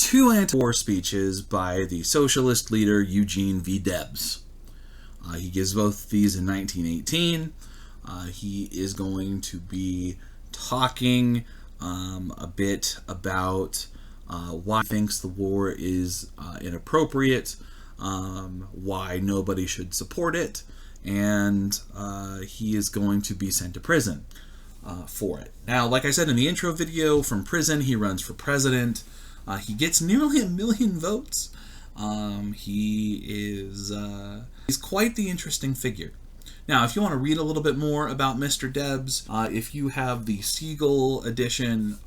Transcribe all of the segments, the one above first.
two anti-war speeches by the socialist leader Eugene v. Debs. He gives both these in 1918. He is going to be talking a bit about why he thinks the war is inappropriate, why nobody should support it, and he is going to be sent to prison for it. Now, like I said in the intro video, from prison he runs for president. He gets nearly 1 million votes. He's quite the interesting figure. Now, if you want to read a little bit more about Mr. Debs, if you have the Siegel edition,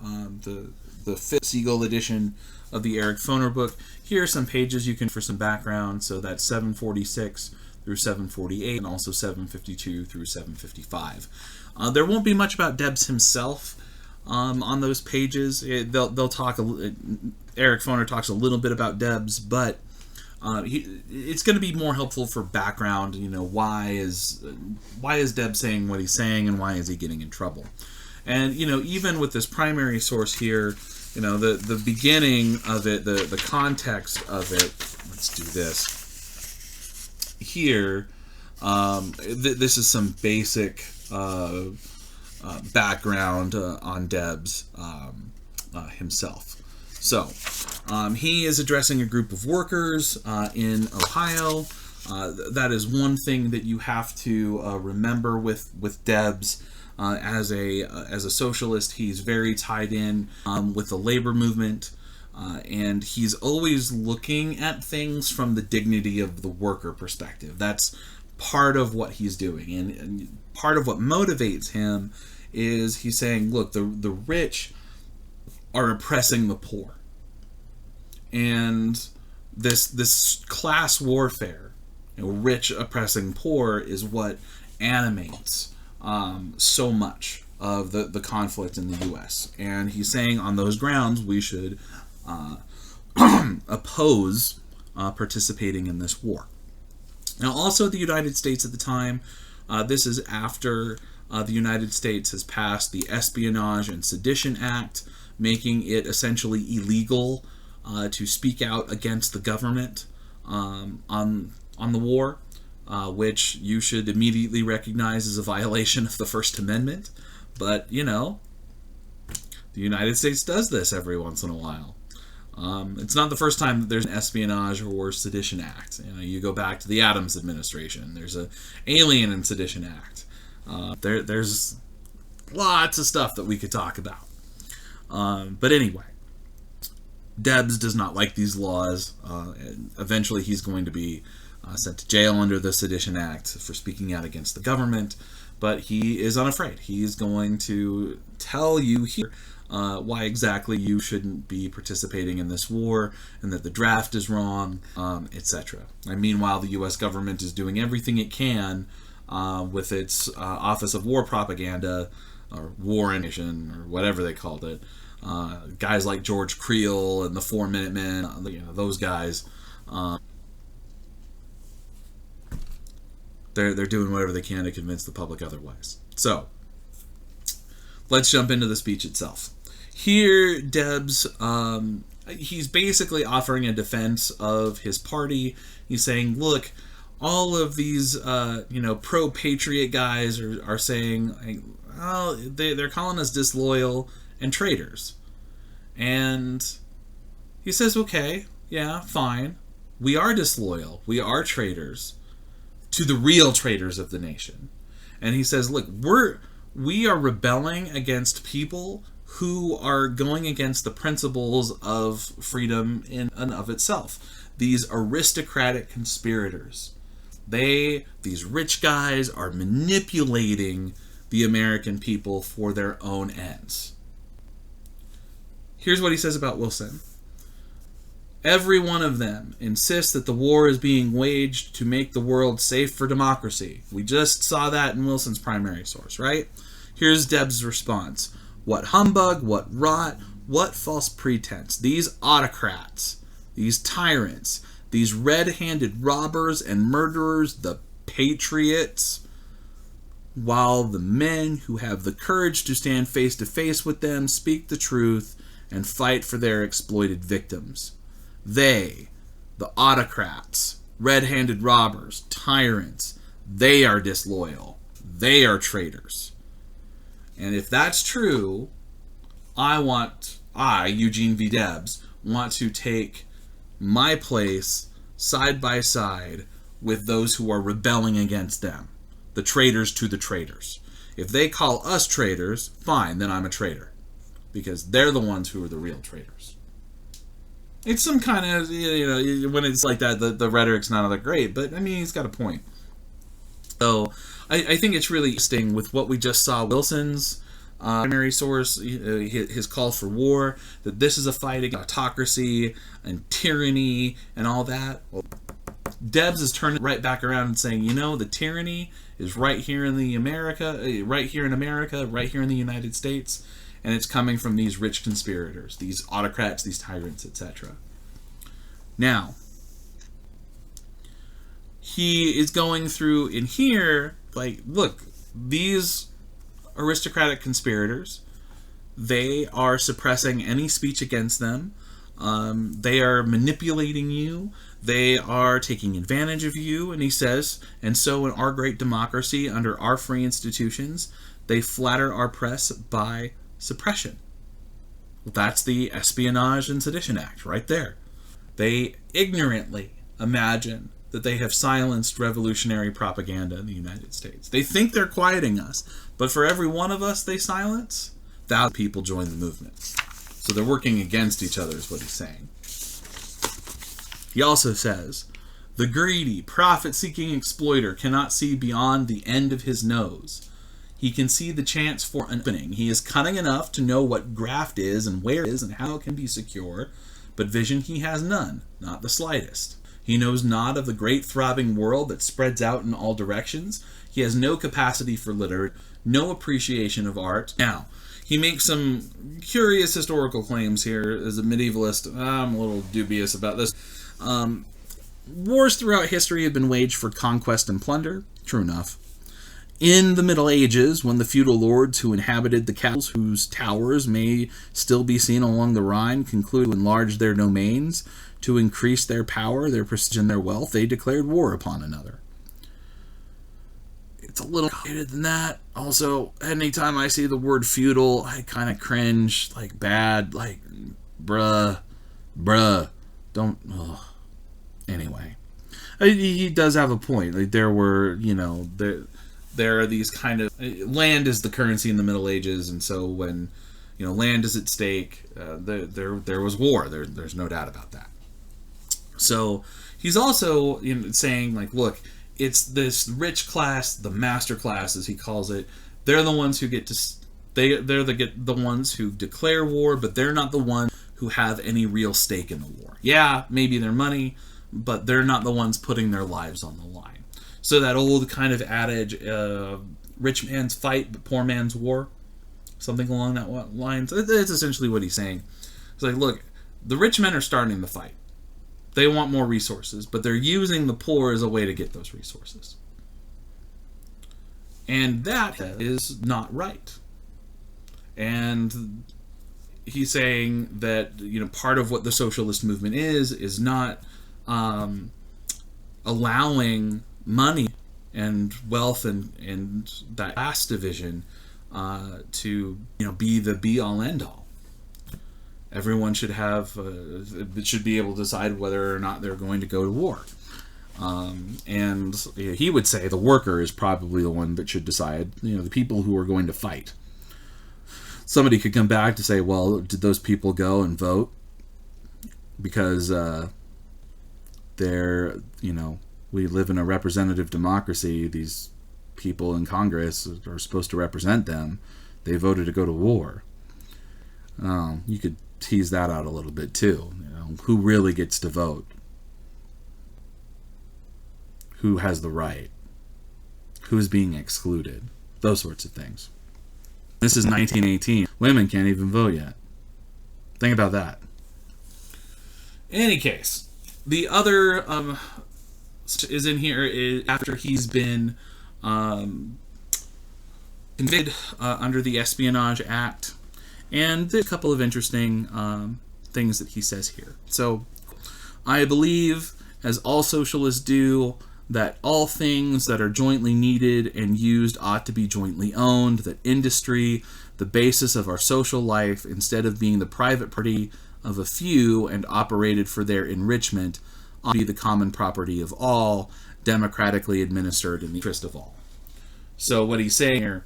the 5th Siegel edition of the Eric Foner book, here are some pages you can for some background. So that's 746 through 748, and also 752 through 755. There won't be much about Debs himself on those pages. They'll talk. Eric Foner talks a little bit about Debs, but it's going to be more helpful for background. You know, why is Debs saying what he's saying, and why is he getting in trouble? And you know, even with this primary source here, you know, the beginning of it, the context of it. Let's do this here. This is some basic background on Debs himself. So he is addressing a group of workers in Ohio. That is one thing that you have to remember with Debs. As a socialist, he's very tied in with the labor movement, and he's always looking at things from the dignity of the worker perspective. That's part of what he's doing, and part of what motivates him is he's saying, look, the rich are oppressing the poor, and this class warfare, you know, rich oppressing poor, is what animates so much of the conflict in the U.S. And he's saying on those grounds we should oppose participating in this war. Now, also the United States at the time, this is after the United States has passed the Espionage and Sedition Act, making it essentially illegal to speak out against the government on the war. Which you should immediately recognize as a violation of the First Amendment. But, you know, the United States does this every once in a while. It's not the first time that there's an Espionage or Sedition Act. You know, you go back to the Adams administration. There's an Alien and Sedition Act. There's lots of stuff that we could talk about. But anyway, Debs does not like these laws. And eventually he's going to be sent to jail under the Sedition Act for speaking out against the government, but he is unafraid. He's going to tell you here why exactly you shouldn't be participating in this war, and that the draft is wrong, etc. And meanwhile, the U.S. government is doing everything it can with its Office of War Propaganda, or War Nation, or whatever they called it. Guys like George Creel and the 4 Minute Men, you know, those guys. They're doing whatever they can to convince the public otherwise. So, let's jump into the speech itself. Here, Debs, he's basically offering a defense of his party. He's saying, look, all of these, pro-patriot guys are saying, oh, they're calling us disloyal and traitors. And he says, okay, yeah, fine. We are disloyal. We are traitors to the real traitors of the nation. And he says, look, we are rebelling against people who are going against the principles of freedom in and of itself. These aristocratic conspirators. These rich guys are manipulating the American people for their own ends. Here's what he says about Wilson. Every one of them insists that the war is being waged to make the world safe for democracy. We just saw that in Wilson's primary source, right? Here's Debs' response. What humbug, what rot, what false pretense. These autocrats, these tyrants, these red-handed robbers and murderers, the patriots, while the men who have the courage to stand face to face with them speak the truth and fight for their exploited victims. They, the autocrats, red-handed robbers, tyrants, they are disloyal. They are traitors. And if that's true, I, Eugene V. Debs, want to take my place side by side with those who are rebelling against them. The traitors to the traitors. If they call us traitors, fine, then I'm a traitor. Because they're the ones who are the real traitors. It's some kind of, when it's like that, the rhetoric's not all that great, but, I mean, he's got a point. So, I think it's really interesting with what we just saw. Wilson's primary source, his call for war, that this is a fight against autocracy and tyranny and all that. Well, Debs is turning right back around and saying, the tyranny is right here in America, right here in the United States, and it's coming from these rich conspirators, these autocrats, these tyrants, etc. Now, he is going through in here, like, look, these aristocratic conspirators, they are suppressing any speech against them. They are manipulating you. They are taking advantage of you. And he says, and so in our great democracy, under our free institutions, they flatter our press by suppression. Well, that's the Espionage and Sedition Act right there. They ignorantly imagine that they have silenced revolutionary propaganda in the United States. They think they're quieting us, but for every one of us they silence, 1,000 people join the movement. So they're working against each other is what he's saying. He also says, the greedy, profit-seeking exploiter cannot see beyond the end of his nose. He can see the chance for an opening. He is cunning enough to know what graft is and where it is and how it can be secure, but vision he has none, not the slightest. He knows not of the great throbbing world that spreads out in all directions. He has no capacity for literature, no appreciation of art. Now, he makes some curious historical claims here as a medievalist. I'm a little dubious about this. Wars throughout history have been waged for conquest and plunder. True enough. In the Middle Ages, when the feudal lords who inhabited the castles whose towers may still be seen along the Rhine concluded to enlarge their domains, to increase their power, their prestige, and their wealth, they declared war upon another. It's a little complicated than that. Also, anytime I see the word feudal, I kind of cringe, like bad, like, bruh, don't, ugh. Anyway. He does have a point. Like, there were, there are these kind of, land is the currency in the Middle Ages, and so when, land is at stake, there was war. There's no doubt about that. So he's also saying, like, look, it's this rich class, the master class, as he calls it. They're the ones who get to, they're the ones who declare war, but they're not the ones who have any real stake in the war. Yeah, maybe their money, but they're not the ones putting their lives on the line. So that old kind of adage, rich man's fight, but poor man's war, something along that lines. That's essentially what he's saying. It's like, look, the rich men are starting the fight. They want more resources, but they're using the poor as a way to get those resources. And that is not right. And he's saying that, part of what the socialist movement is not allowing money and wealth and that class division to be the be-all end-all. Everyone should should be able to decide whether or not they're going to go to war. And he would say the worker is probably the one that should decide, the people who are going to fight. Somebody could come back to say, well, did those people go and vote? Because we live in a representative democracy. These people in Congress are supposed to represent them. They voted to go to war. You could tease that out a little bit too. Who really gets to vote? Who has the right? Who's being excluded? Those sorts of things. This is 1918. Women can't even vote yet. Think about that. In any case, the other is in here is after he's been convicted under the Espionage Act, And there's a couple of interesting things that he says here. So, I believe, as all socialists do, that all things that are jointly needed and used ought to be jointly owned, that industry, the basis of our social life, instead of being the private property of a few and operated for their enrichment, ought to be the common property of all, democratically administered in the interest of all. So what he's saying here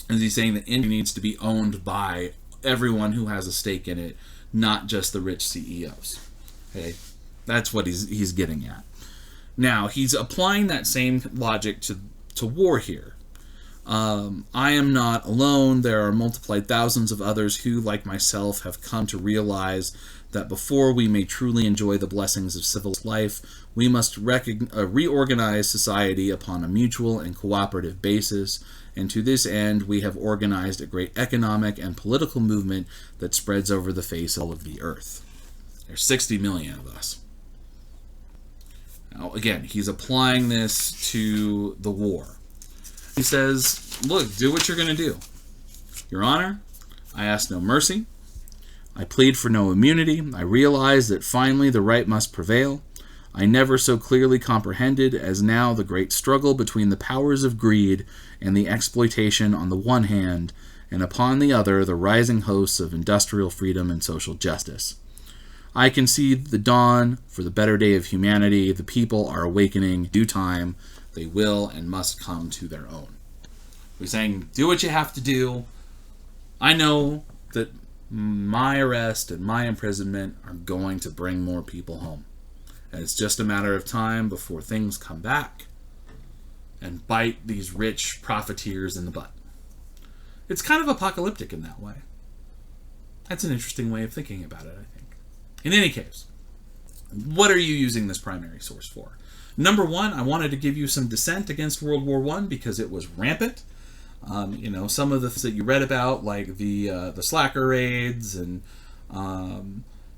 is he's saying that industry needs to be owned by everyone who has a stake in it, not just the rich CEOs. Okay, that's what he's getting at. Now, he's applying that same logic to war here. I am not alone. There are multiplied thousands of others who, like myself, have come to realize that before we may truly enjoy the blessings of civilized life, we must reorganize society upon a mutual and cooperative basis, and to this end we have organized a great economic and political movement that spreads over the face of all of the earth. There's 60 million of us. Now, again, he's applying this to the war. He says, look, do what you're going to do. Your Honor, I ask no mercy. I plead for no immunity. I realize that finally the right must prevail. I never so clearly comprehended as now the great struggle between the powers of greed and the exploitation on the one hand, and upon the other the rising hosts of industrial freedom and social justice. I can see the dawn for the better day of humanity. The people are awakening. In due time, they will and must come to their own. We're saying, do what you have to do. I know that my arrest and my imprisonment are going to bring more people home. And it's just a matter of time before things come back and bite these rich profiteers in the butt. It's kind of apocalyptic in that way. That's an interesting way of thinking about it, I think. In any case, what are you using this primary source for? Number one, I wanted to give you some dissent against World War I because it was rampant. Some of the things that you read about, like the slacker raids and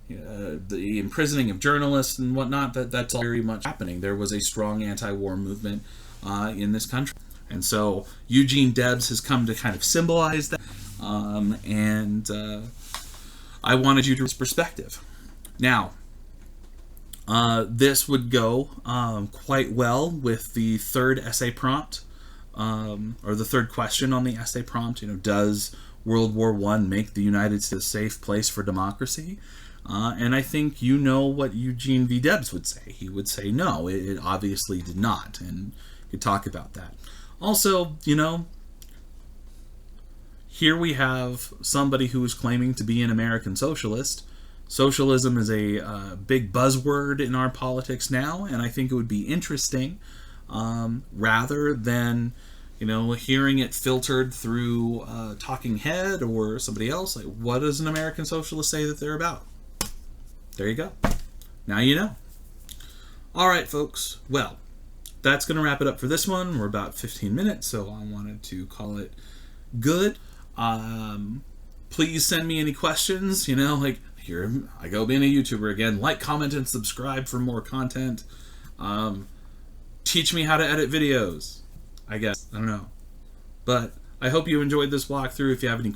the imprisoning of journalists and whatnot, that's all very much happening. There was a strong anti-war movement in this country. And so Eugene Debs has come to kind of symbolize that. I wanted you to this perspective. Now, this would go quite well with the third essay prompt, or the third question on the essay prompt. Does World War I make the United States a safe place for democracy? And I think you know what Eugene V. Debs would say. He would say no, it obviously did not, and he'd talk about that. Also, here we have somebody who is claiming to be an American socialist. Socialism is a big buzzword in our politics now, and I think it would be interesting, rather than, hearing it filtered through a talking head or somebody else. Like, what does an American socialist say that they're about? There you go. Now you know. All right, folks. Well, that's going to wrap it up for this one. We're about 15 minutes, so I wanted to call it good. Please send me any questions, here I go being a YouTuber again. Like, comment, and subscribe for more content. Teach me how to edit videos, I guess. I don't know. But I hope you enjoyed this walkthrough. If you have any